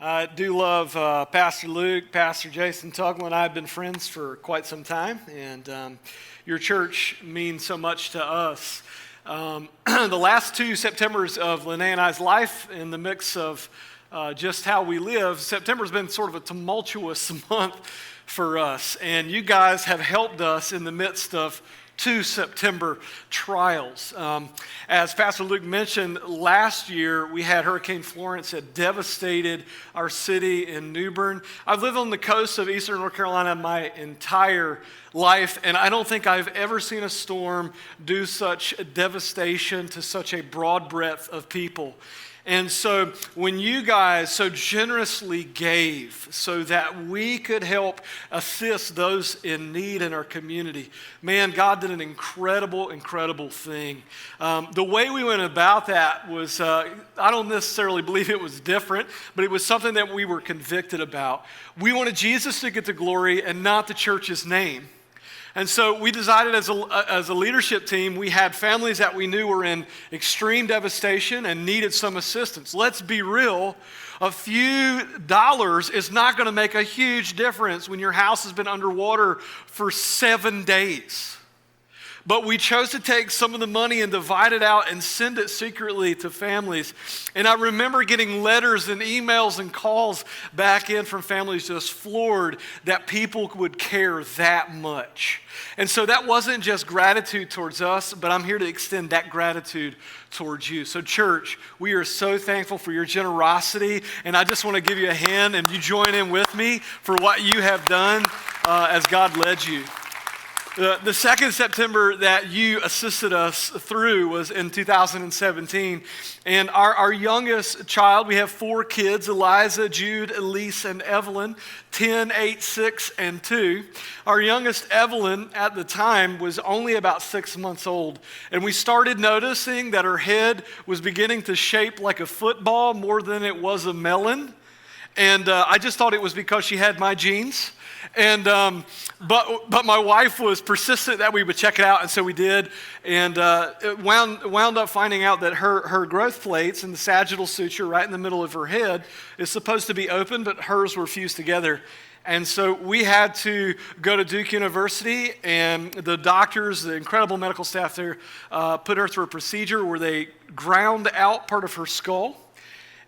I do love Pastor Luke, Pastor Jason Tugwell, and I have been friends for quite some time, and your church means so much to us. The last 2 Septembers of Linnea and I's life, in the mix of just how we live, September's been sort of a tumultuous month for us, and you guys have helped us in the midst of 2 September trials. As Pastor Luke mentioned, last year we had Hurricane Florence that devastated our city in New Bern. I've lived on the coast of eastern North Carolina my entire life, and I don't think I've ever seen a storm do such devastation to such a broad breadth of people. And so when you guys so generously gave so that we could help assist those in need in our community, man, God did an incredible, incredible thing. The way we went about that was, I don't necessarily believe it was different, but it was something that we were convicted about. We wanted Jesus to get the glory and not the church's name. And so we decided as a leadership team, we had families that we knew were in extreme devastation and needed some assistance. Let's be real, a few dollars is not going to make a huge difference when your house has been underwater for 7 days. But we chose to take some of the money and divide it out and send it secretly to families. And I remember getting letters and emails and calls back in from families just floored that people would care that much. And so that wasn't just gratitude towards us, but I'm here to extend that gratitude towards you. So church, we are so thankful for your generosity, and I just want to give you a hand and you join in with me for what you have done as God led you. The second September that you assisted us through was in 2017. And our youngest child, we have 4 kids, Eliza, Jude, Elise, and Evelyn, 10, 8, 6, and 2. Our youngest, Evelyn, at the time was only about 6 months old. And we started noticing that her head was beginning to shape like a football more than it was a melon. And I just thought it was because she had my genes. And but my wife was persistent that we would check it out, and so we did, and it wound up finding out that her growth plates and the sagittal suture right in the middle of her head is supposed to be open, but hers were fused together. And so we had to go to Duke University, and the doctors, the incredible medical staff there, put her through a procedure where they ground out part of her skull.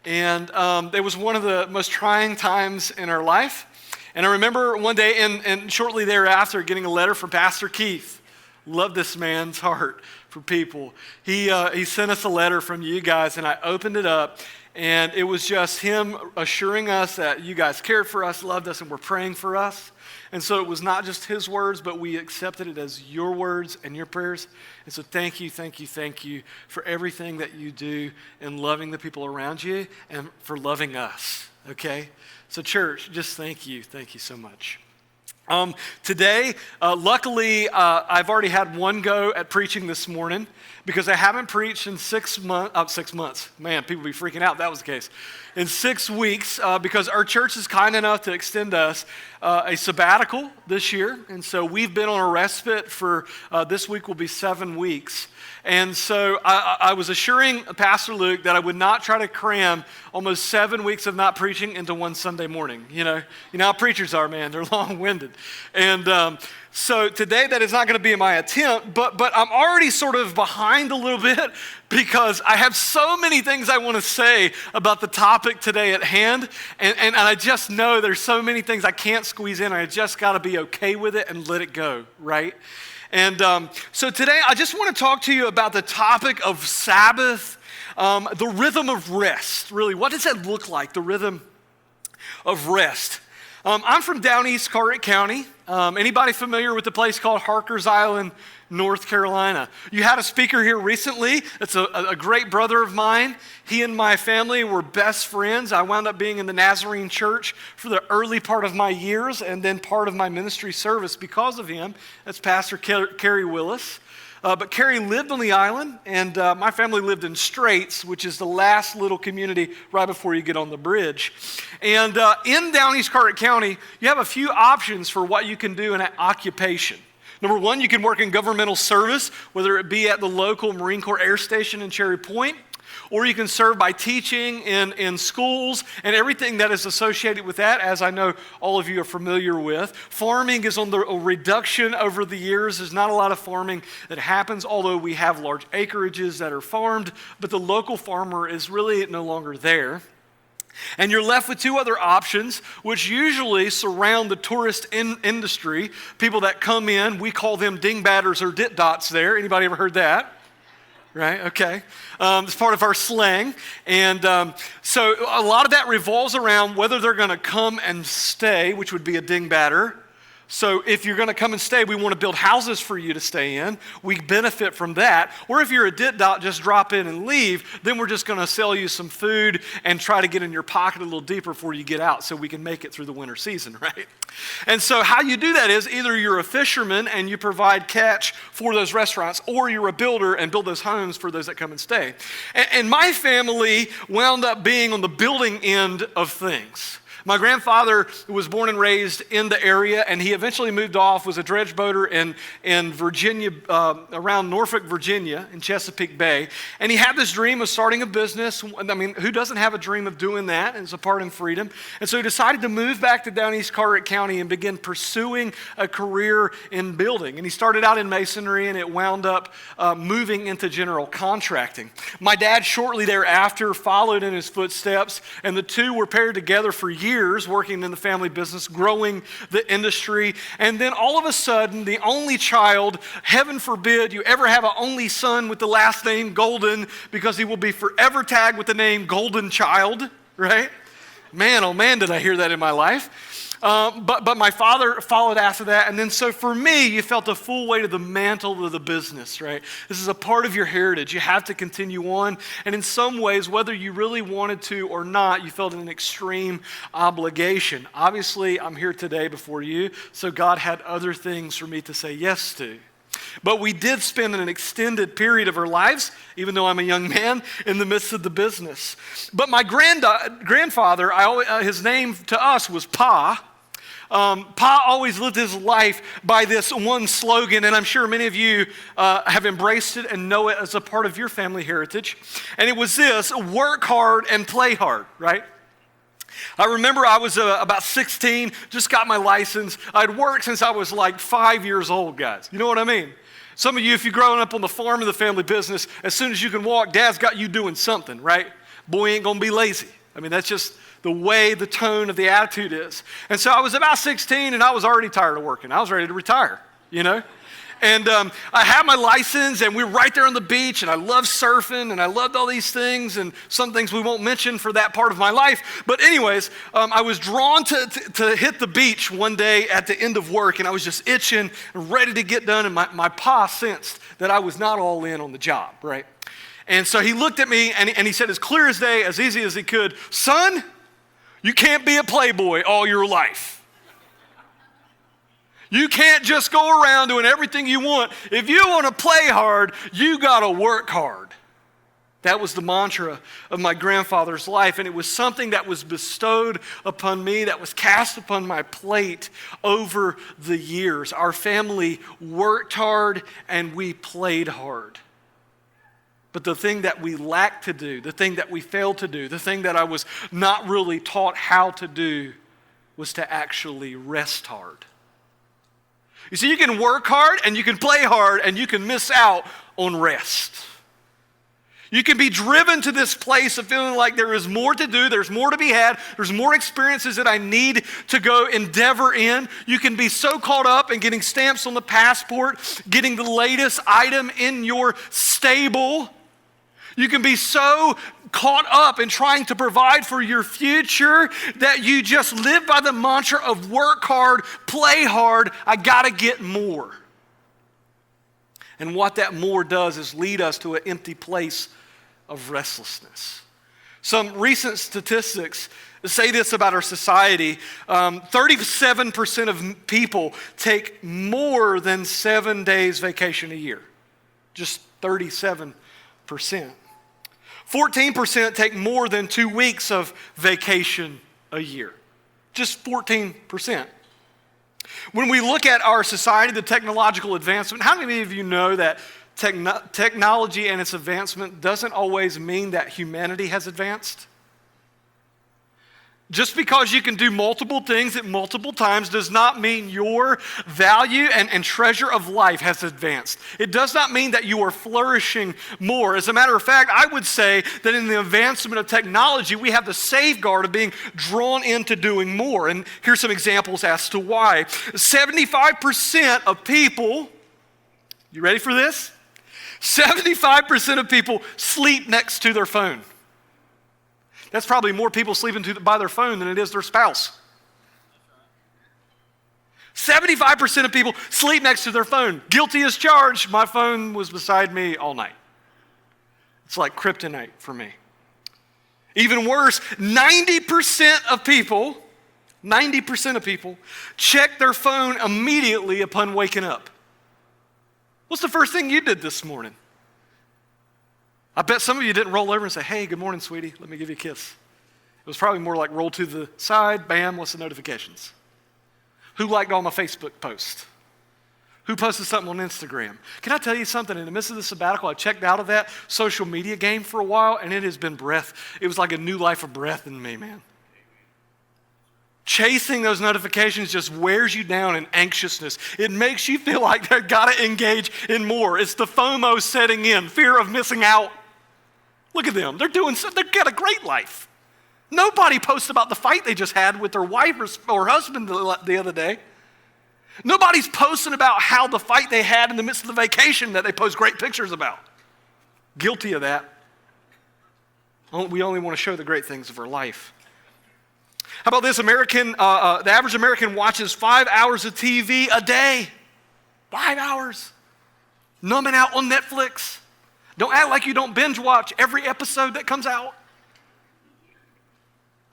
And it was one of the most trying times in our life. And I remember one day, and shortly thereafter, getting a letter from Pastor Keith. Love this man's heart for people. He sent us a letter from you guys, and I opened it up, and it was just him assuring us that you guys cared for us, loved us, and were praying for us. And so it was not just his words, but we accepted it as your words and your prayers. And so thank you for everything that you do in loving the people around you and for loving us, okay? So church, just thank you so much. Today, luckily, I've already had one go at preaching this morning because I haven't preached in 6 months. Man, people be freaking out if that was the case. In 6 weeks, because our church is kind enough to extend us a sabbatical this year. And so we've been on a respite for, this week will be 7 weeks. And so I was assuring Pastor Luke that I would not try to cram almost 7 weeks of not preaching into one Sunday morning. You know how preachers are, man. They're long-winded. And so today that is not going to be my attempt, but I'm already sort of behind a little bit because I have so many things I want to say about the topic today at hand. And I just know there's so many things I can't squeeze in. I just got to be okay with it and let it go, right? And so today I just want to talk to you about the topic of Sabbath, the rhythm of rest. Really, what does that look like, the rhythm of rest? I'm from down East Carteret County. Anybody familiar with the place called Harker's Island, North Carolina? You had a speaker here recently. It's a great brother of mine. He and my family were best friends. I wound up being in the Nazarene church for the early part of my years and then part of my ministry service because of him. That's Pastor Kerry Willis. But Kerry lived on the island, and my family lived in Straits, which is the last little community right before you get on the bridge. And in down East Carteret County, you have a few options for what you can do in an occupation. Number one, you can work in governmental service, whether it be at the local Marine Corps Air Station in Cherry Point, Or you can serve by teaching in schools and everything that is associated with that, as I know all of you are familiar with. Farming is on the reduction over the years. There's not a lot of farming that happens, although we have large acreages that are farmed, but the local farmer is really no longer there. And you're left with two other options, which usually surround the tourist industry. People that come in, we call them dingbatters or dit dots there. Anybody ever heard that? Right, okay. It's part of our slang. And so a lot of that revolves around whether they're going to come and stay, which would be a dingbatter. So if you're going to come and stay, we want to build houses for you to stay in. We benefit from that. Or if you're a dit dot, just drop in and leave, then we're just going to sell you some food and try to get in your pocket a little deeper before you get out so we can make it through the winter season, right? And so how you do that is either you're a fisherman and you provide catch for those restaurants, or you're a builder and build those homes for those that come and stay. And my family wound up being on the building end of things. My grandfather was born and raised in the area, and he eventually moved off, was a dredge boater in Virginia, around Norfolk, Virginia, in Chesapeake Bay. And he had this dream of starting a business. I mean, who doesn't have a dream of doing that? And it's a part in freedom. And so he decided to move back to down East Carteret County and begin pursuing a career in building. And he started out in masonry, and it wound up moving into general contracting. My dad, shortly thereafter, followed in his footsteps, and the two were paired together for years, working in the family business, growing the industry. And then all of a sudden, the only child, heaven forbid you ever have an only son with the last name Golden, because he will be forever tagged with the name Golden Child, right? Man, oh man, did I hear that in my life. But my father followed after that. And then so for me, you felt the full weight of the mantle of the business, right? This is a part of your heritage. You have to continue on. And in some ways, whether you really wanted to or not, you felt an extreme obligation. Obviously, I'm here today before you, so God had other things for me to say yes to. But we did spend an extended period of our lives, even though I'm a young man, in the midst of the business. But my grandfather, his name to us was Pa. Pa always lived his life by this one slogan, and I'm sure many of you have embraced it and know it as a part of your family heritage. And it was this: work hard and play hard, right? I remember I was about 16, just got my license. I'd worked since I was like 5 years old, guys. You know what I mean? Some of you, if you're growing up on the farm of the family business, as soon as you can walk, Dad's got you doing something, right? Boy ain't gonna be lazy. I mean, that's just the way the tone of the attitude is. And so I was about 16 and I was already tired of working. I was ready to retire, you know? And I had my license, and we were right there on the beach, and I loved surfing, and I loved all these things, and some things we won't mention for that part of my life. But anyways, I was drawn to hit the beach one day at the end of work, and I was just itching and ready to get done, and my pa sensed that I was not all in on the job, right? And so he looked at me, and he said as clear as day, as easy as he could, "Son, you can't be a playboy all your life. You can't just go around doing everything you want. If you want to play hard, you got to work hard." That was the mantra of my grandfather's life, and it was something that was bestowed upon me, that was cast upon my plate over the years. Our family worked hard and we played hard. But the thing that we lacked to do, the thing that we failed to do, the thing that I was not really taught how to do was to actually rest hard. You see, you can work hard and you can play hard and you can miss out on rest. You can be driven to this place of feeling like there is more to do, there's more to be had, there's more experiences that I need to go endeavor in. You can be so caught up in getting stamps on the passport, getting the latest item in your stable. You can be so caught up in trying to provide for your future that you just live by the mantra of work hard, play hard, I gotta get more. And what that more does is lead us to an empty place of restlessness. Some recent statistics say this about our society. 37% of people take more than 7 days vacation a year. Just 37%. 14% take more than 2 weeks of vacation a year. Just 14%. When we look at our society, the technological advancement, how many of you know that technology and its advancement doesn't always mean that humanity has advanced. Just because you can do multiple things at multiple times does not mean your value and treasure of life has advanced. It does not mean that you are flourishing more. As a matter of fact, I would say that in the advancement of technology, we have the safeguard of being drawn into doing more. And here's some examples as to why. 75% of people, you ready for this? 75% of people sleep next to their phone. That's probably more people sleeping by their phone than it is their spouse. 75% of people sleep next to their phone. Guilty as charged. My phone was beside me all night. It's like kryptonite for me. Even worse, 90% of people check their phone immediately upon waking up. What's the first thing you did this morning? I bet some of you didn't roll over and say, hey, good morning, sweetie. Let me give you a kiss. It was probably more like roll to the side, bam, what's the notifications? Who liked all my Facebook posts? Who posted something on Instagram? Can I tell you something? In the midst of the sabbatical, I checked out of that social media game for a while, and it has been breath. It was like a new life of breath in me, man. Chasing those notifications just wears you down in anxiousness. It makes you feel like they've got to engage in more. It's the FOMO setting in, fear of missing out. Look at them. They've got a great life. Nobody posts about the fight they just had with their wife or husband the other day. Nobody's posting about how the fight they had in the midst of the vacation that they post great pictures about. Guilty of that. We only want to show the great things of our life. How about this? The average American watches 5 hours of TV a day. 5 hours. Numbing out on Netflix. Don't act like you don't binge watch every episode that comes out.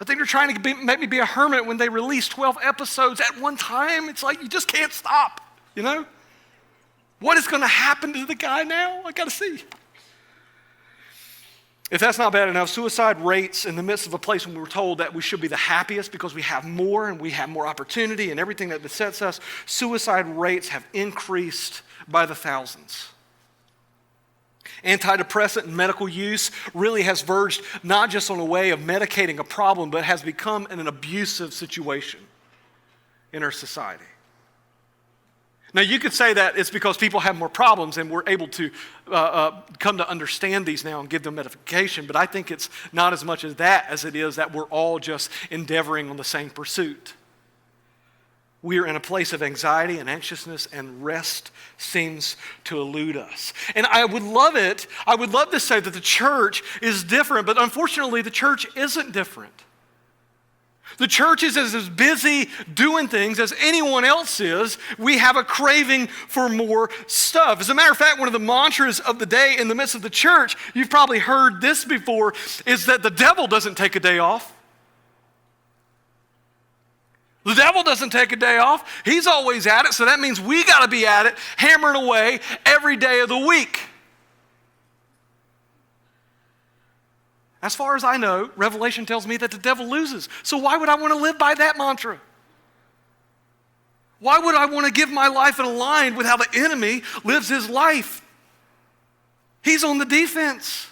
I think they're trying to make me be a hermit when they release 12 episodes at one time. It's like you just can't stop, you know? What is going to happen to the guy now? I got to see. If that's not bad enough, suicide rates in the midst of a place when we were told that we should be the happiest because we have more and we have more opportunity and everything that besets us, suicide rates have increased by the thousands. Antidepressant and medical use really has verged not just on a way of medicating a problem, but has become an abusive situation in our society. Now, you could say that it's because people have more problems and we're able to come to understand these now and give them medication, but I think it's not as much as that as it is that we're all just endeavoring on the same pursuit. We are in a place of anxiety and anxiousness, and rest seems to elude us. And I would love to say that the church is different, but unfortunately the church isn't different. The church is as busy doing things as anyone else is. We have a craving for more stuff. As a matter of fact, one of the mantras of the day in the midst of the church, you've probably heard this before, is that the devil doesn't take a day off. The devil doesn't take a day off. He's always at it, so that means we got to be at it, hammering away every day of the week. As far as I know, Revelation tells me that the devil loses. So why would I want to live by that mantra? Why would I want to give my life in line with how the enemy lives his life? He's on the defense.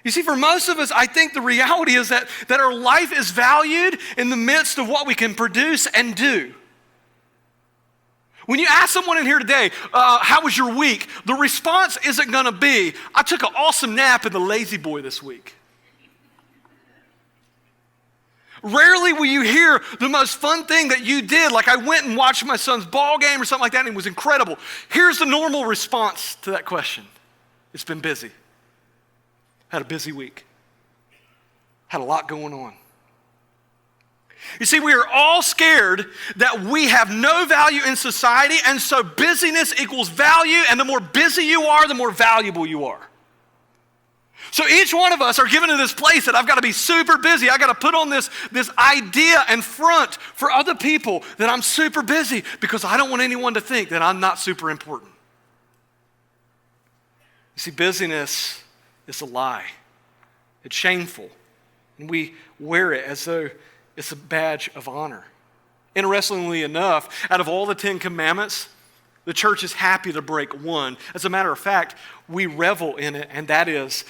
You see, for most of us, I think the reality is that our life is valued in the midst of what we can produce and do. When you ask someone in here today, how was your week? The response isn't going to be, I took an awesome nap in the lazy boy this week. Rarely will you hear the most fun thing that you did, like I went and watched my son's ball game or something like that, and it was incredible. Here's the normal response to that question. It's been busy. Had a busy week. Had a lot going on. You see, we are all scared that we have no value in society, and so busyness equals value, and the more busy you are, the more valuable you are. So each one of us are given to this place that I've got to be super busy. I've got to put on this idea and front for other people that I'm super busy because I don't want anyone to think that I'm not super important. You see, busyness is a lie. It's shameful. And we wear it as though it's a badge of honor. Interestingly enough, out of all the 10 Commandments, The church is happy to break one. As a matter of fact, we revel in it, and that is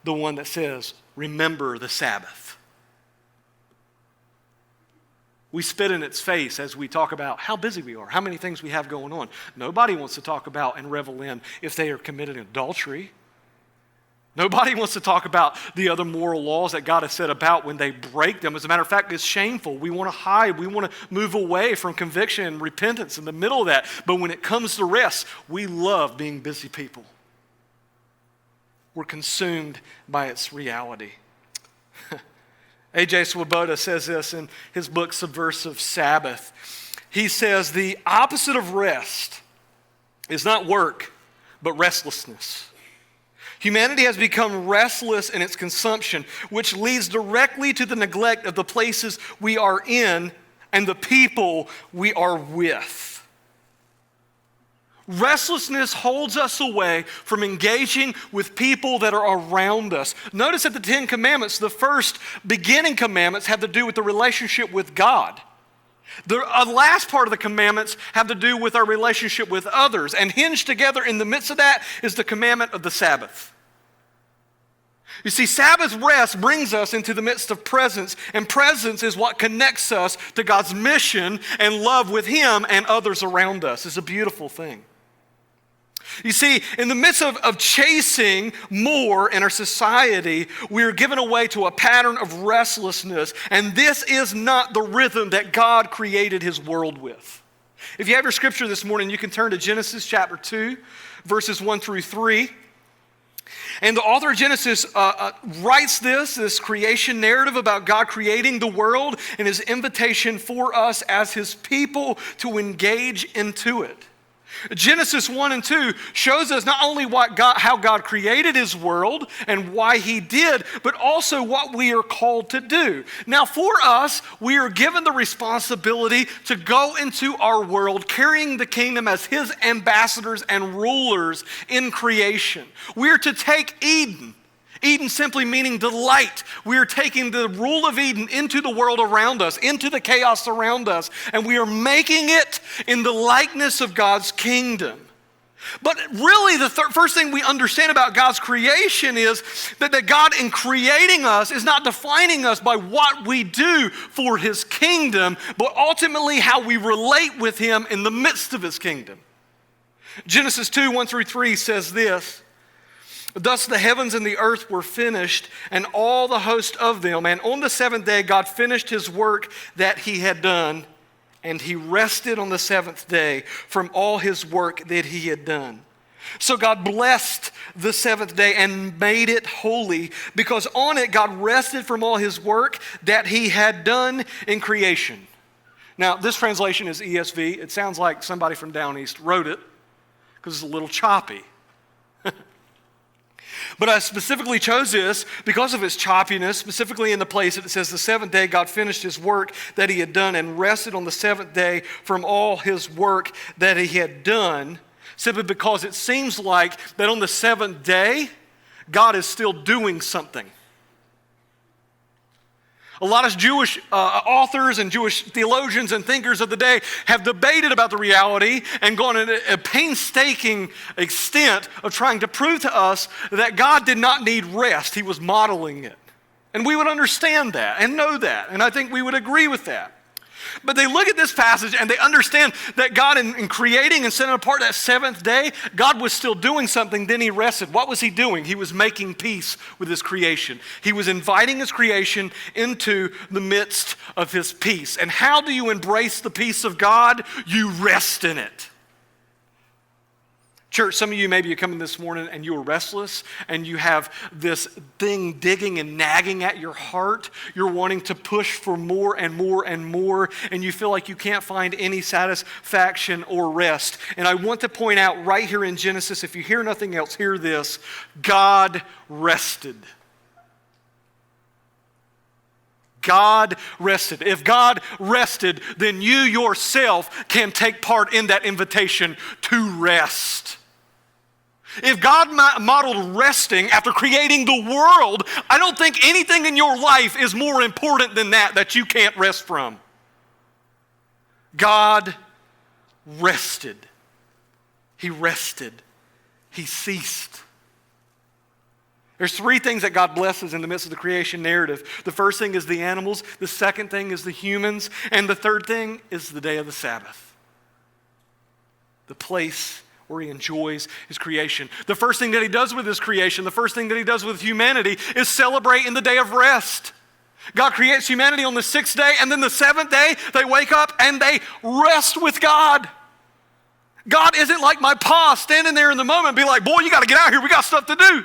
the one that says, remember the Sabbath. We spit in its face as we talk about how busy we are, how many things we have going on. Nobody wants to talk about and revel in if they are committing adultery. Nobody wants to talk about the other moral laws that God has set about when they break them. As a matter of fact, it's shameful. We want to hide. We want to move away from conviction and repentance in the middle of that. But when it comes to rest, we love being busy people. We're consumed by its reality. A.J. Swoboda says this in his book, Subversive Sabbath. He says, the opposite of rest is not work, but restlessness. Humanity has become restless in its consumption, which leads directly to the neglect of the places we are in and the people we are with. Restlessness holds us away from engaging with people that are around us. Notice that the Ten Commandments, the first beginning commandments, have to do with the relationship with God. The last part of the commandments have to do with our relationship with others. And hinged together in the midst of that is the commandment of the Sabbath. You see, Sabbath rest brings us into the midst of presence, and presence is what connects us to God's mission and love with Him and others around us. It's a beautiful thing. You see, in the midst of chasing more in our society, we are given away to a pattern of restlessness, and this is not the rhythm that God created His world with. If you have your scripture this morning, you can turn to Genesis chapter 2, verses 1 through 3. And the author of Genesis writes this creation narrative about God creating the world and His invitation for us as His people to engage into it. Genesis 1 and 2 shows us not only how God created His world and why He did, but also what we are called to do. Now for us, we are given the responsibility to go into our world carrying the kingdom as His ambassadors and rulers in creation. We are to take Eden. Eden simply meaning delight. We are taking the rule of Eden into the world around us, into the chaos around us, and we are making it in the likeness of God's kingdom. But really, the first thing we understand about God's creation is that God, in creating us, is not defining us by what we do for His kingdom, but ultimately how we relate with Him in the midst of His kingdom. Genesis 2, 1 through 3 says this, thus the heavens and the earth were finished, and all the host of them. And on the seventh day, God finished His work that He had done, and He rested on the seventh day from all His work that He had done. So God blessed the seventh day and made it holy, because on it God rested from all His work that He had done in creation. Now, this translation is ESV. It sounds like somebody from down east wrote it, because it's a little choppy. But I specifically chose this because of its choppiness, specifically in the place that it says the seventh day God finished His work that He had done and rested on the seventh day from all His work that He had done, simply because it seems like that on the seventh day, God is still doing something. A lot of Jewish authors and Jewish theologians and thinkers of the day have debated about the reality and gone to a painstaking extent of trying to prove to us that God did not need rest. He was modeling it. And we would understand that and know that. And I think we would agree with that. But they look at this passage and they understand that God, in creating and setting apart that seventh day, God was still doing something, then He rested. What was He doing? He was making peace with His creation. He was inviting His creation into the midst of His peace. And how do you embrace the peace of God? You rest in it. Church, some of you, maybe you're coming this morning and you are restless and you have this thing digging and nagging at your heart. You're wanting to push for more and more and more, and you feel like you can't find any satisfaction or rest. And I want to point out right here in Genesis, if you hear nothing else, hear this: God rested. God rested. If God rested, then you yourself can take part in that invitation to rest. If God modeled resting after creating the world, I don't think anything in your life is more important than that you can't rest from. God rested. He rested. He ceased. There's three things that God blesses in the midst of the creation narrative. The first thing is the animals. The second thing is the humans. And the third thing is the day of the Sabbath. The place where he enjoys his creation. The first thing that he does with his creation, the first thing that he does with humanity is celebrate in the day of rest. God creates humanity on the sixth day, and then the seventh day, they wake up and they rest with God. God isn't like my pa standing there in the moment and be like, boy, you got to get out here. We got stuff to do.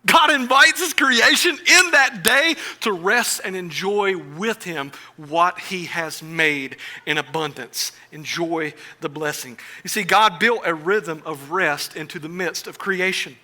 God invites his creation in that day to rest and enjoy with him what he has made in abundance. Enjoy the blessing. You see, God built a rhythm of rest into the midst of creation.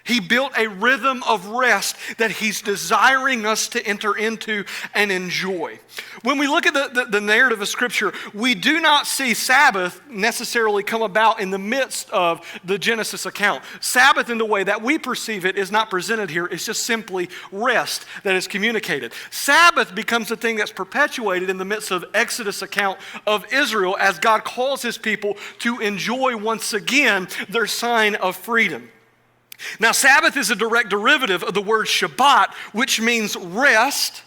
He built a rhythm of rest that he's desiring us to enter into and enjoy. When we look at the narrative of Scripture, we do not see Sabbath necessarily come about in the midst of the Genesis account. Sabbath, in the way that we perceive it, is not presented here. It's just simply rest that is communicated. Sabbath becomes a thing that's perpetuated in the midst of Exodus account of Israel as God calls his people to enjoy once again their sign of freedom. Now, Sabbath is a direct derivative of the word Shabbat, which means rest.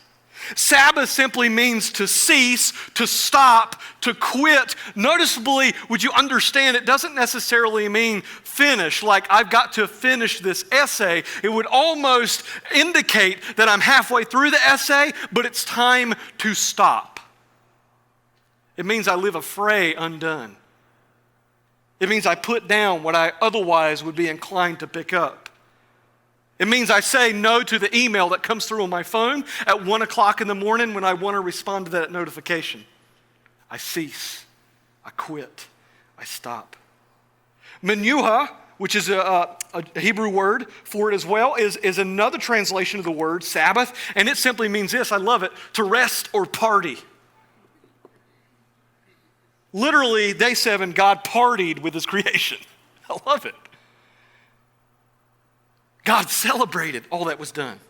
Sabbath simply means to cease, to stop, to quit. Noticeably, would you understand, it doesn't necessarily mean finish, like I've got to finish this essay. It would almost indicate that I'm halfway through the essay, but it's time to stop. It means I leave a fray undone. It means I put down what I otherwise would be inclined to pick up. It means I say no to the email that comes through on my phone at 1 o'clock in the morning when I want to respond to that notification. I cease. I quit. I stop. Menuha, which is a Hebrew word for it as well, is another translation of the word Sabbath, and it simply means this, I love it, to rest or party. Literally, day 7, God partied with his creation. I love it. God celebrated all that was done.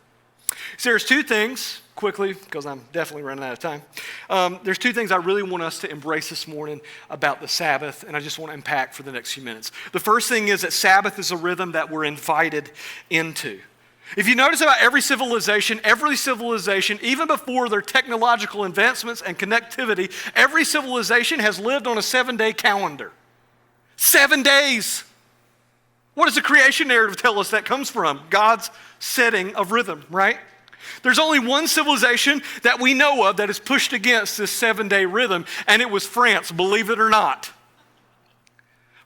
So there's two things, quickly, because I'm definitely running out of time. There's two things I really want us to embrace this morning about the Sabbath, and I just want to unpack for the next few minutes. The first thing is that Sabbath is a rhythm that we're invited into. If you notice about every civilization, even before their technological advancements and connectivity, every civilization has lived on a 7-day calendar. 7 days. What does the creation narrative tell us that comes from? God's setting of rhythm, right? There's only one civilization that we know of that has pushed against this 7-day rhythm, and it was France, believe it or not.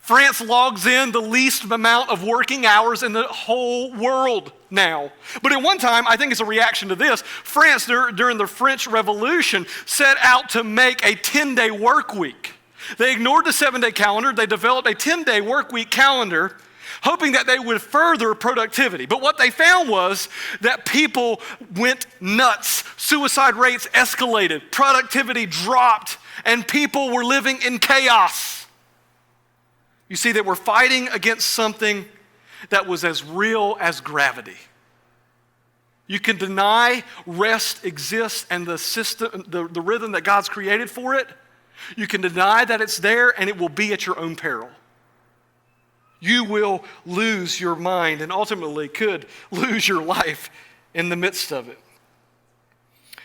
France logs in the least amount of working hours in the whole world now. But at one time, I think it's a reaction to this, France, during the French Revolution, set out to make a 10-day work week. They ignored the 7-day calendar. They developed a 10-day work week calendar, hoping that they would further productivity. But what they found was that people went nuts. Suicide rates escalated. Productivity dropped. And people were living in chaos. You see, they were fighting against something that was as real as gravity. You can deny rest exists and the system, the rhythm that God's created for it. You can deny that it's there, and it will be at your own peril. You will lose your mind and ultimately could lose your life in the midst of it.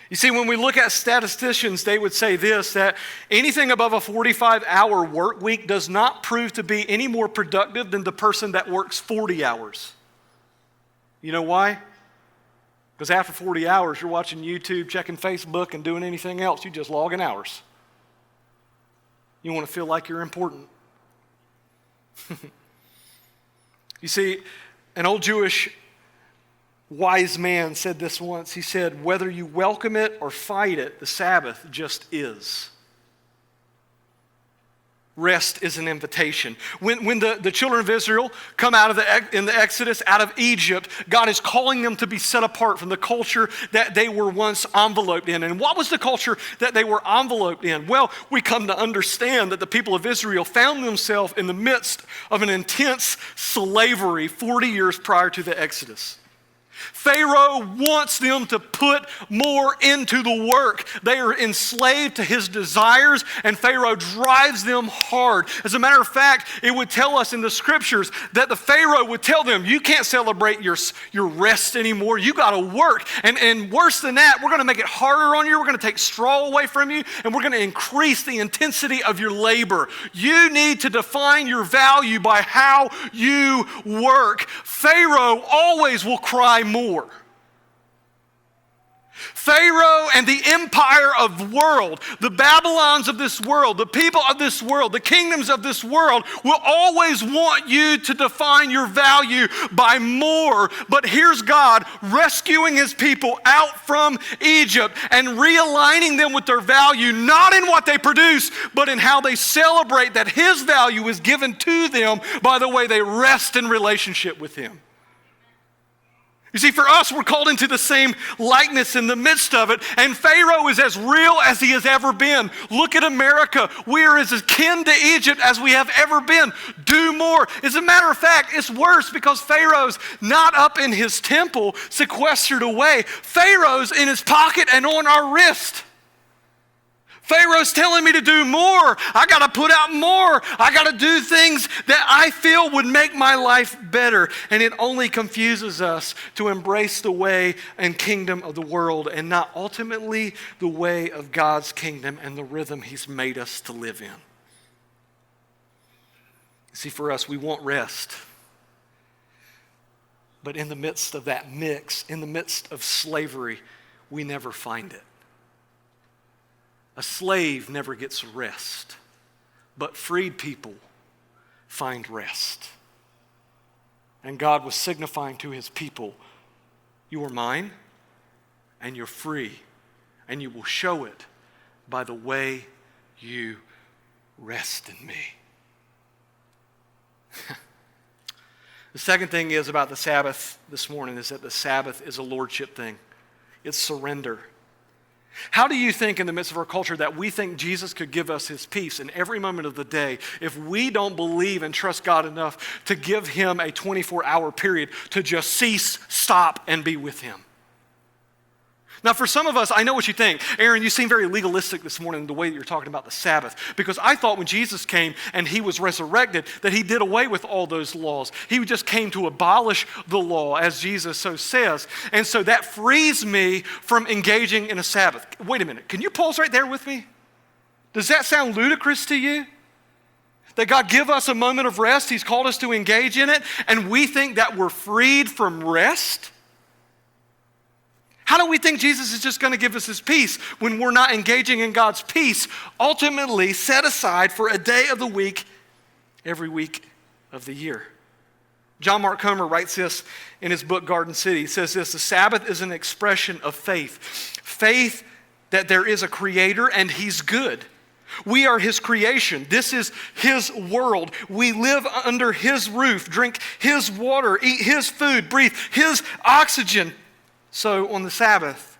You see, when we look at statisticians, they would say this, that anything above a 45-hour work week does not prove to be any more productive than the person that works 40 hours. You know why? Because after 40 hours, you're watching YouTube, checking Facebook, and doing anything else. You just log in hours. You want to feel like you're important. You see, an old Jewish wise man said this once. He said, whether you welcome it or fight it, the Sabbath just is. Rest is an invitation. When the children of Israel come out of in the Exodus, out of Egypt, God is calling them to be set apart from the culture that they were once enveloped in. And what was the culture that they were enveloped in? Well, we come to understand that the people of Israel found themselves in the midst of an intense slavery 40 years prior to the Exodus. Pharaoh wants them to put more into the work. They are enslaved to his desires, and Pharaoh drives them hard. As a matter of fact, it would tell us in the scriptures that the Pharaoh would tell them, you can't celebrate your rest anymore. You got to work. And worse than that, we're going to make it harder on you. We're going to take straw away from you, and we're going to increase the intensity of your labor. You need to define your value by how you work. Pharaoh always will cry more. Pharaoh and the empire of the world, the Babylons of this world, the people of this world, the kingdoms of this world will always want you to define your value by more. But here's God rescuing his people out from Egypt and realigning them with their value, not in what they produce, but in how they celebrate that his value is given to them by the way they rest in relationship with him. You see, for us, we're called into the same likeness in the midst of it, and Pharaoh is as real as he has ever been. Look at America. We are as akin to Egypt as we have ever been. Do more. As a matter of fact, it's worse because Pharaoh's not up in his temple, sequestered away. Pharaoh's in his pocket and on our wrist. Pharaoh's telling me to do more. I got to put out more. I got to do things that I feel would make my life better. And it only confuses us to embrace the way and kingdom of the world and not ultimately the way of God's kingdom and the rhythm he's made us to live in. See, for us, we want rest. But in the midst of that mix, in the midst of slavery, we never find it. A slave never gets rest, but freed people find rest. And God was signifying to his people, you are mine, and you're free, and you will show it by the way you rest in me. The second thing is about the Sabbath this morning is that the Sabbath is a lordship thing. It's surrender. How do you think in the midst of our culture that we think Jesus could give us his peace in every moment of the day if we don't believe and trust God enough to give him a 24-hour period to just cease, stop, and be with him? Now, for some of us, I know what you think. Aaron, you seem very legalistic this morning in the way that you're talking about the Sabbath, because I thought when Jesus came and he was resurrected that he did away with all those laws. He just came to abolish the law, as Jesus so says. And so that frees me from engaging in a Sabbath. Wait a minute. Can you pause right there with me? Does that sound ludicrous to you? That God give us a moment of rest, he's called us to engage in it, and we think that we're freed from rest? How do we think Jesus is just going to give us his peace when we're not engaging in God's peace, ultimately set aside for a day of the week every week of the year? John Mark Comer writes this in his book, Garden City. He says this: the Sabbath is an expression of faith. Faith that there is a creator and he's good. We are his creation. This is his world. We live under his roof, drink his water, eat his food, breathe his oxygen. So on the Sabbath,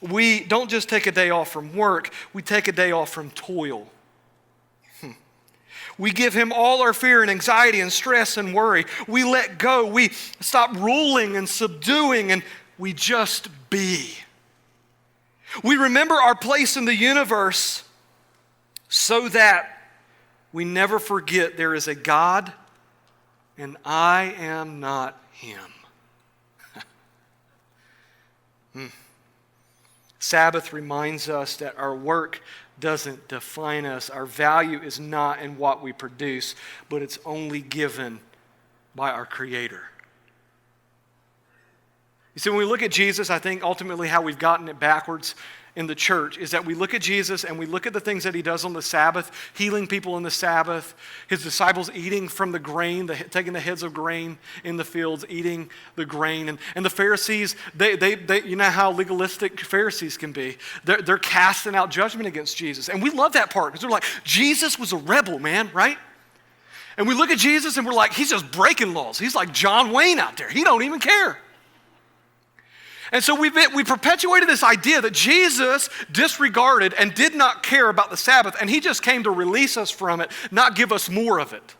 we don't just take a day off from work, we take a day off from toil. We give him all our fear and anxiety and stress and worry. We let go. We stop ruling and subduing, and we just be. We remember our place in the universe so that we never forget there is a God and I am not him. Sabbath reminds us that our work doesn't define us. Our value is not in what we produce, but it's only given by our Creator. You see, when we look at Jesus, I think ultimately how we've gotten it backwards in the church is that we look at Jesus and we look at the things that he does on the Sabbath, healing people on the Sabbath, his disciples eating from the grain, taking the heads of grain in the fields, eating the grain. And the Pharisees, they you know how legalistic Pharisees can be. They're casting out judgment against Jesus. And we love that part because they're like, Jesus was a rebel, man, right? And we look at Jesus and we're like, he's just breaking laws. He's like John Wayne out there. He don't even care. And so we perpetuated this idea that Jesus disregarded and did not care about the Sabbath, and he just came to release us from it, not give us more of it.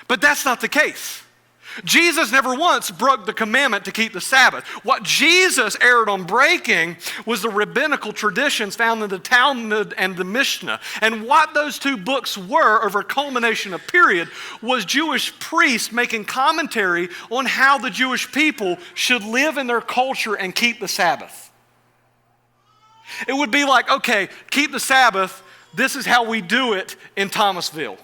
But that's not the case. Jesus never once broke the commandment to keep the Sabbath. What Jesus erred on breaking was the rabbinical traditions found in the Talmud and the Mishnah. And what those two books were, over a culmination of period, was Jewish priests making commentary on how the Jewish people should live in their culture and keep the Sabbath. It would be like, okay, keep the Sabbath, this is how we do it in Thomasville.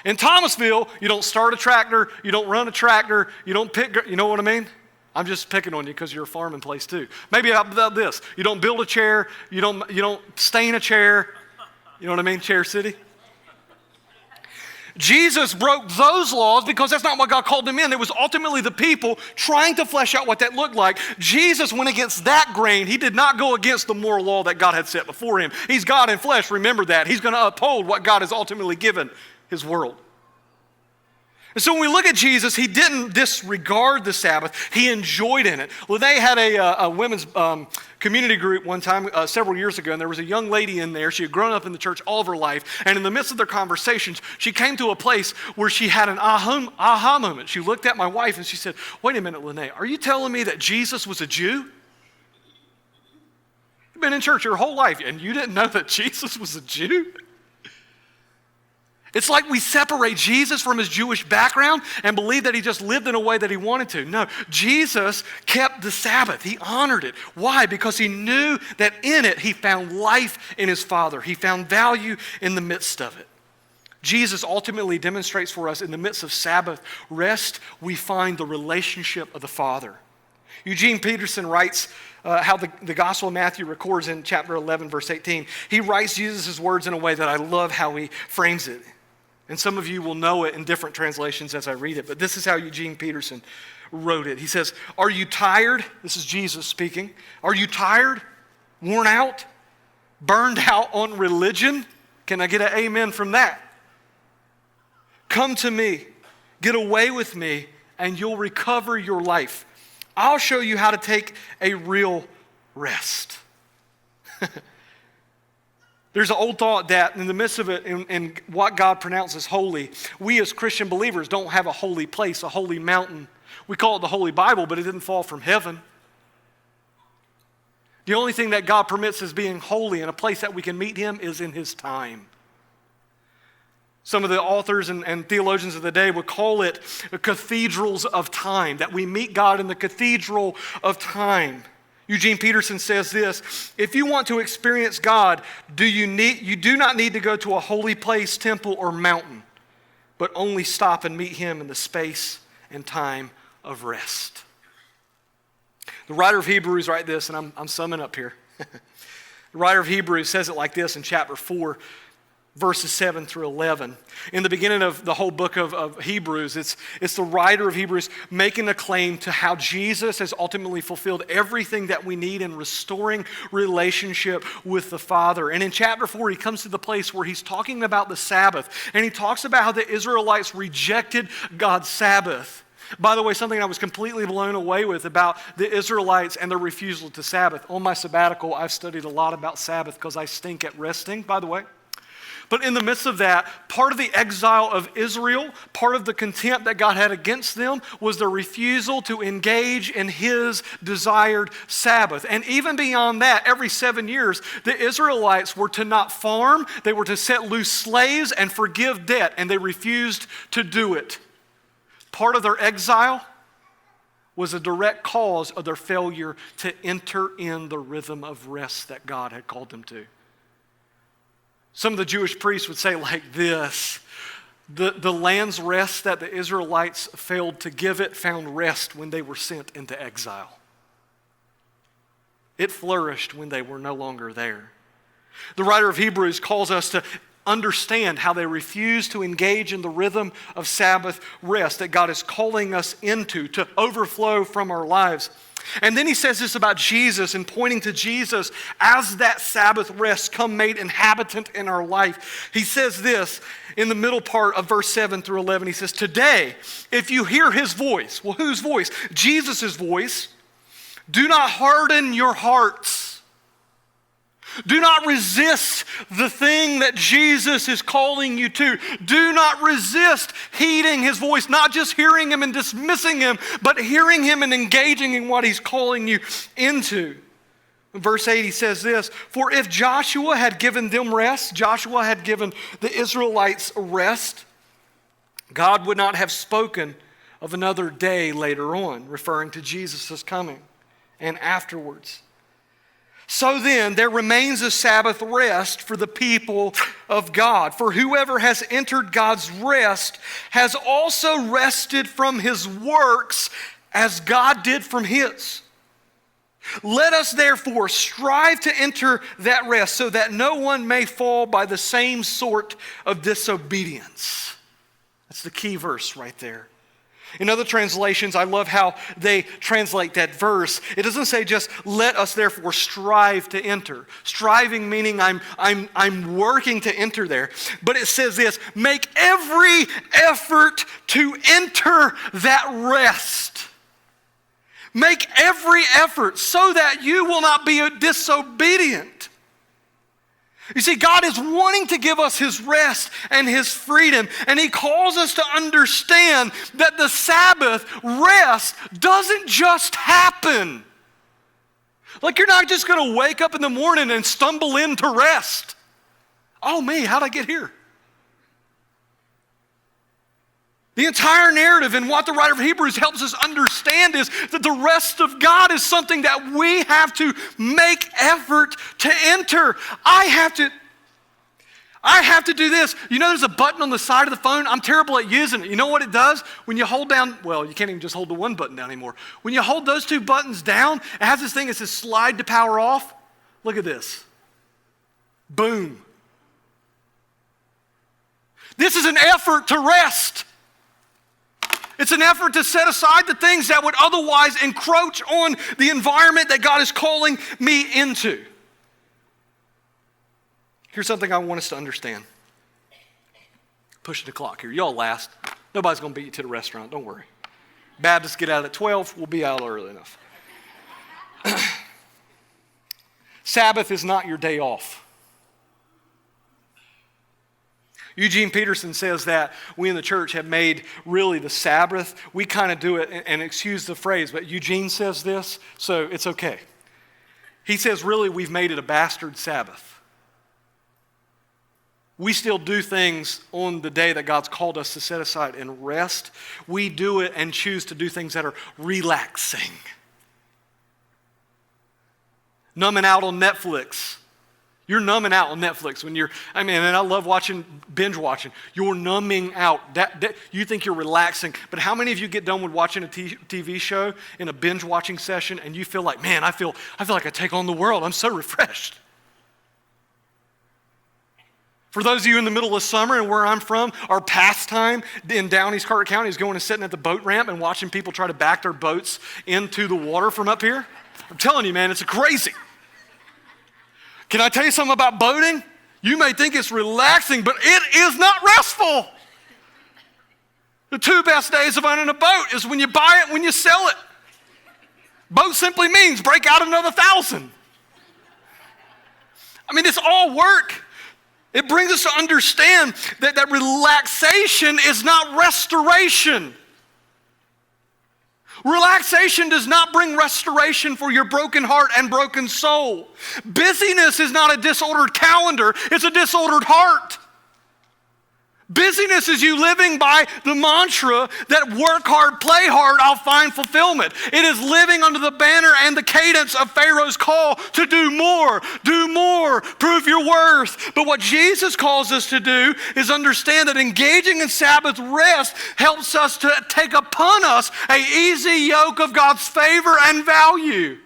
In Thomasville, you don't start a tractor, you don't run a tractor, you don't pick, you know what I mean? I'm just picking on you because you're a farming place too. Maybe how about this? You don't build a chair, you don't stain a chair. You know what I mean? Chair City. Jesus broke those laws because that's not what God called him in. It was ultimately the people trying to flesh out what that looked like. Jesus went against that grain. He did not go against the moral law that God had set before him. He's God in flesh, remember that. He's going to uphold what God has ultimately given his world. And so when we look at Jesus, he didn't disregard the Sabbath. He enjoyed in it. Well, they had a women's community group one time several years ago, and there was a young lady in there. She had grown up in the church all of her life, and in the midst of their conversations, she came to a place where she had an aha moment. She looked at my wife and she said, "Wait a minute, Lene, are you telling me that Jesus was a Jew? You've been in church your whole life, and you didn't know that Jesus was a Jew?" It's like we separate Jesus from his Jewish background and believe that he just lived in a way that he wanted to. No, Jesus kept the Sabbath. He honored it. Why? Because he knew that in it he found life in his Father. He found value in the midst of it. Jesus ultimately demonstrates for us in the midst of Sabbath rest, we find the relationship of the Father. Eugene Peterson writes how the Gospel of Matthew records in chapter 11, verse 18. He writes Jesus' words in a way that I love how he frames it. And some of you will know it in different translations as I read it, but this is how Eugene Peterson wrote it. He says, "Are you tired?" This is Jesus speaking. "Are you tired, worn out, burned out on religion?" Can I get an amen from that? "Come to me, get away with me, and you'll recover your life. I'll show you how to take a real rest." There's an old thought that in the midst of it, in what God pronounces holy, we as Christian believers don't have a holy place, a holy mountain. We call it the Holy Bible, but it didn't fall from heaven. The only thing that God permits as being holy and a place that we can meet him is in his time. Some of the authors and theologians of the day would call it cathedrals of time, that we meet God in the cathedral of time. Eugene Peterson says this: "If you want to experience God, you do not need to go to a holy place, temple, or mountain, but only stop and meet him in the space and time of rest." The writer of Hebrews writes this, and I'm summing up here. The writer of Hebrews says it like this in chapter 4, verses 7 through 11. In the beginning of the whole book of Hebrews, it's the writer of Hebrews making a claim to how Jesus has ultimately fulfilled everything that we need in restoring relationship with the Father. And in chapter 4, he comes to the place where he's talking about the Sabbath, and he talks about how the Israelites rejected God's Sabbath. By the way, something I was completely blown away with about the Israelites and their refusal to Sabbath. On my sabbatical, I've studied a lot about Sabbath because I stink at resting, by the way. But in the midst of that, part of the exile of Israel, part of the contempt that God had against them was their refusal to engage in his desired Sabbath. And even beyond that, every 7 years, the Israelites were to not farm, they were to set loose slaves and forgive debt, and they refused to do it. Part of their exile was a direct cause of their failure to enter in the rhythm of rest that God had called them to. Some of the Jewish priests would say like this: the land's rest that the Israelites failed to give it found rest when they were sent into exile. It flourished when they were no longer there. The writer of Hebrews calls us to understand how they refuse to engage in the rhythm of Sabbath rest that God is calling us into to overflow from our lives. And then he says this about Jesus, and pointing to Jesus as that Sabbath rest come made inhabitant in our life. He says this in the middle part of verse 7 through 11. He says, "Today, if you hear his voice," well, whose voice? Jesus' voice, "do not harden your hearts. Do not resist the thing that Jesus is calling you to. Do not resist heeding his voice, not just hearing him and dismissing him, but hearing him and engaging in what he's calling you into. In verse 8, he says this, for if Joshua had given them rest, Joshua had given the Israelites rest, God would not have spoken of another day later on, referring to Jesus' coming and afterwards. So then, there remains a Sabbath rest for the people of God. For whoever has entered God's rest has also rested from his works as God did from his. Let us therefore strive to enter that rest so that no one may fall by the same sort of disobedience. That's the key verse right there. In other translations, I love how they translate that verse. It doesn't say just, let us therefore strive to enter. Striving meaning I'm working to enter there. But it says this, make every effort to enter that rest. Make every effort so that you will not be disobedient. You see, God is wanting to give us his rest and his freedom, and he calls us to understand that the Sabbath rest doesn't just happen. Like you're not just going to wake up in the morning and stumble into rest. Oh me, how'd I get here? The entire narrative and what the writer of Hebrews helps us understand is that the rest of God is something that we have to make effort to enter. I have to do this. You know there's a button on the side of the phone? I'm terrible at using it. You know what it does? When you hold down, well, you can't even just hold the one button down anymore. When you hold those two buttons down, it has this thing that says slide to power off. Look at this. Boom. This is an effort to rest. It's an effort to set aside the things that would otherwise encroach on the environment that God is calling me into. Here's something I want us to understand. Pushing the clock here. Y'all last. Nobody's going to beat you to the restaurant. Don't worry. Baptists get out at 12. We'll be out early enough. Sabbath is not your day off. Eugene Peterson says that we in the church have made really the Sabbath. We kind of do it, and excuse the phrase, but Eugene says this, so it's okay. He says really we've made it a bastard Sabbath. We still do things on the day that God's called us to set aside and rest. We do it and choose to do things that are relaxing. Numbing out on Netflix. You're numbing out on Netflix when and I love binge watching. You're numbing out. You think you're relaxing, but how many of you get done with watching a TV show in a binge watching session and you feel like, man, I feel like I take on the world. I'm so refreshed. For those of you in the middle of summer and where I'm from, our pastime in down East Carter County is going and sitting at the boat ramp and watching people try to back their boats into the water from up here. I'm telling you, man, it's crazy. Can I tell you something about boating? You may think it's relaxing, but it is not restful. The two best days of owning a boat is when you buy it and when you sell it. Boat simply means break out another 1,000. I mean, it's all work. It brings us to understand that relaxation is not restoration. Relaxation does not bring restoration for your broken heart and broken soul. Busyness is not a disordered calendar, it's a disordered heart. Busyness is you living by the mantra that work hard, play hard, I'll find fulfillment. It is living under the banner and the cadence of Pharaoh's call to do more, prove your worth. But what Jesus calls us to do is understand that engaging in Sabbath rest helps us to take upon us an easy yoke of God's favor and value.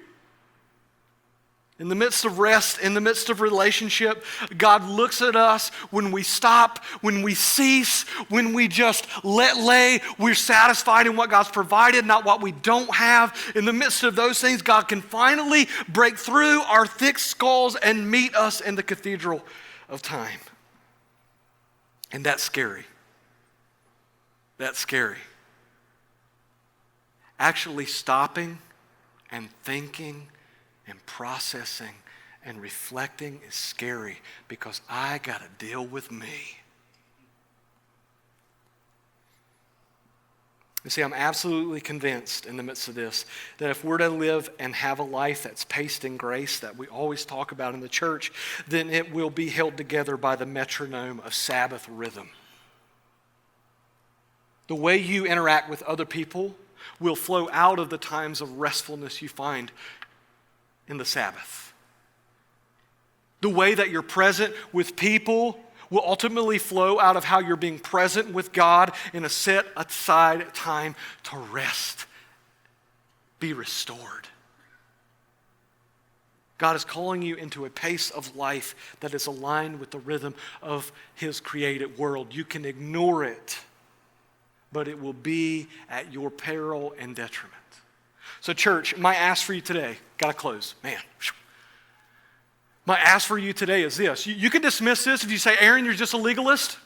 In the midst of rest, in the midst of relationship, God looks at us when we stop, when we cease, when we just let lay. We're satisfied in what God's provided, not what we don't have. In the midst of those things, God can finally break through our thick skulls and meet us in the cathedral of time. And that's scary. That's scary. Actually stopping and thinking and processing And reflecting is scary because I got to deal with me. You see, I'm absolutely convinced in the midst of this that if we're to live and have a life that's paced in grace that we always talk about in the church, then it will be held together by the metronome of Sabbath rhythm. The way you interact with other people will flow out of the times of restfulness you find in the Sabbath. The way that you're present with people will ultimately flow out of how you're being present with God in a set aside time to rest, be restored. God is calling you into a pace of life that is aligned with the rhythm of His created world. You can ignore it, but it will be at your peril and detriment. So church, my ask for you today, gotta close, man. My ask for you today is this. You can dismiss this if you say, Aaron, you're just a legalist.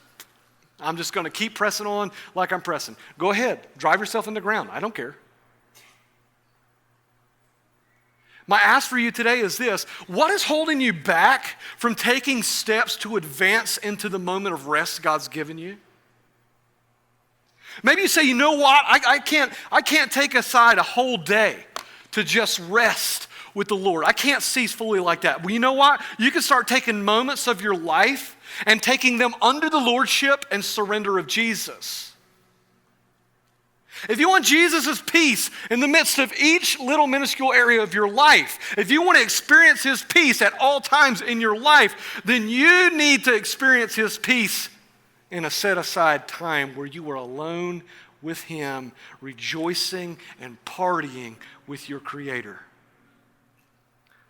I'm just going to keep pressing on like I'm pressing. Go ahead. Drive yourself in the ground. I don't care. My ask for you today is this. What is holding you back from taking steps to advance into the moment of rest God's given you? Maybe you say, you know what? I can't take aside a whole day to just rest with the Lord. I can't cease fully like that. Well, you know what? You can start taking moments of your life and taking them under the lordship and surrender of Jesus. If you want Jesus' peace in the midst of each little minuscule area of your life, if you want to experience His peace at all times in your life, then you need to experience His peace in a set-aside time where you are alone with Him, rejoicing and partying with your Creator.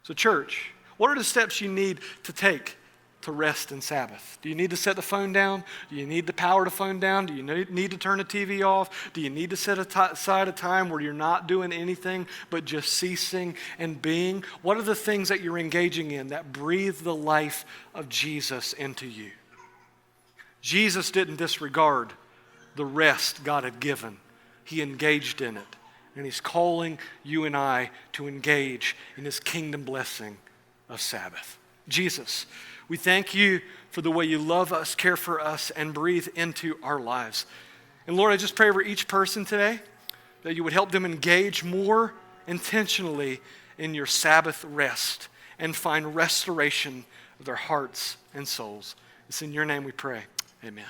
So church, what are the steps you need to take to rest in Sabbath? Do you need to set the phone down? Do you need the power to phone down? Do you need to turn the TV off? Do you need to set aside a time where you're not doing anything but just ceasing and being? What are the things that you're engaging in that breathe the life of Jesus into you? Jesus didn't disregard the rest God had given. He engaged in it. And He's calling you and I to engage in His kingdom blessing of Sabbath. Jesus, we thank You for the way You love us, care for us, and breathe into our lives. And Lord, I just pray over each person today that You would help them engage more intentionally in Your Sabbath rest and find restoration of their hearts and souls. It's in Your name we pray. Amen.